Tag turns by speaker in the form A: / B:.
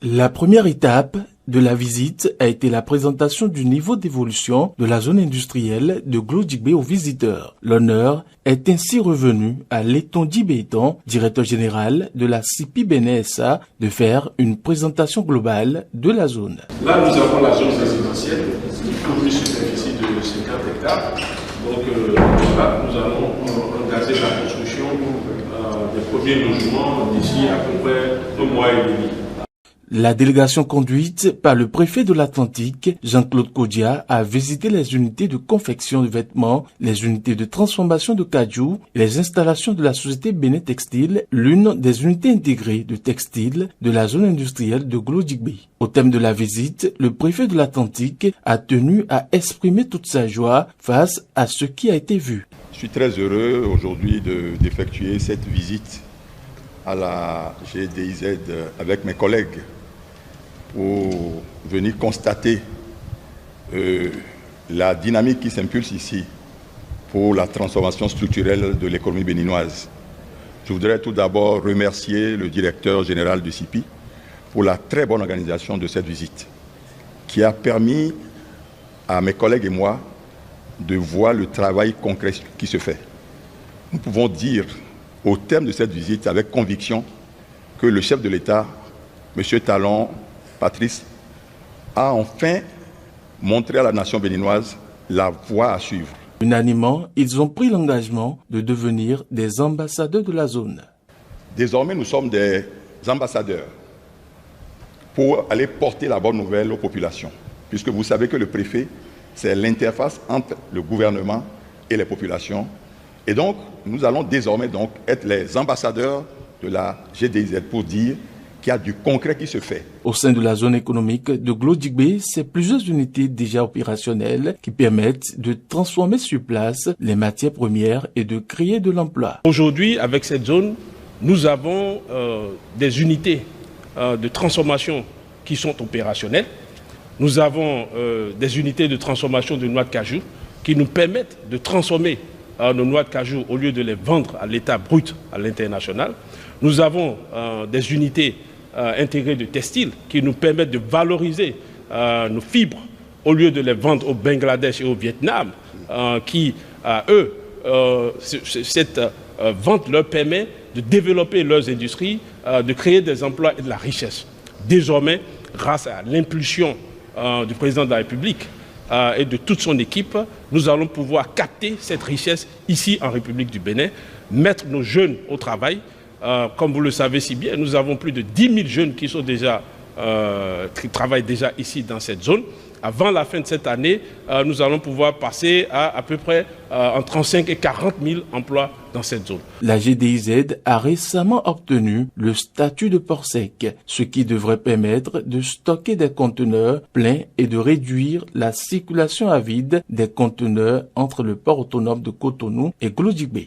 A: La première étape de la visite a été la présentation du niveau d'évolution de la zone industrielle de Glodjigbe aux visiteurs. L'honneur est ainsi revenu à Leton Béton, directeur général de la CIPI Bénin SA, de faire une présentation globale de la zone.
B: Là, nous avons la zone résidentielle qui couvre une superficie de 50 hectares. Donc là, nous allons engager la construction des premiers logements d'ici à peu près 1 mois et demi.
A: La délégation conduite par le préfet de l'Atlantique, Jean-Claude Kodia, a visité les unités de confection de vêtements, les unités de transformation de cajou et les installations de la société Bénin Textile, l'une des unités intégrées de textile de la zone industrielle de Glodjigbe. Au thème de la visite, le préfet de l'Atlantique a tenu à exprimer toute sa joie face à ce qui a été vu.
C: Je suis très heureux aujourd'hui d'effectuer cette visite à la GDIZ avec mes collègues pour venir constater la dynamique qui s'impulse ici pour la transformation structurelle de l'économie béninoise. Je voudrais tout d'abord remercier le directeur général du CIPI pour la très bonne organisation de cette visite, qui a permis à mes collègues et moi de voir le travail concret qui se fait. Nous pouvons dire au terme de cette visite avec conviction que le chef de l'État, M. Talon Patrice, a enfin montré à la nation béninoise la voie à suivre.
A: Unanimement, ils ont pris l'engagement de devenir des ambassadeurs de la zone.
C: Désormais, nous sommes des ambassadeurs pour aller porter la bonne nouvelle aux populations, puisque vous savez que le préfet, c'est l'interface entre le gouvernement et les populations. Et donc, nous allons désormais être les ambassadeurs de la GDIZ pour dire qu'il y a du concret qui se fait.
A: Au sein de la zone économique de Glodjigbe, c'est plusieurs unités déjà opérationnelles qui permettent de transformer sur place les matières premières et de créer de l'emploi.
B: Aujourd'hui, avec cette zone, nous avons des unités de transformation qui sont opérationnelles. Nous avons des unités de transformation de noix de cajou qui nous permettent de transformer nos noix de cajou au lieu de les vendre à l'état brut à l'international. Nous avons des unités intégrées de textile qui nous permettent de valoriser nos fibres au lieu de les vendre au Bangladesh et au Vietnam, qui, cette vente leur permet de développer leurs industries, de créer des emplois et de la richesse. Désormais, grâce à l'impulsion du président de la République et de toute son équipe, nous allons pouvoir capter cette richesse ici en République du Bénin, mettre nos jeunes au travail. Comme vous le savez si bien, nous avons plus de 10 000 jeunes qui travaillent déjà ici dans cette zone. Avant la fin de cette année, nous allons pouvoir passer à peu près entre 35 et 40 000 emplois dans cette zone.
A: La GDIZ a récemment obtenu le statut de port sec, ce qui devrait permettre de stocker des conteneurs pleins et de réduire la circulation à vide des conteneurs entre le port autonome de Cotonou et Glodjigbe.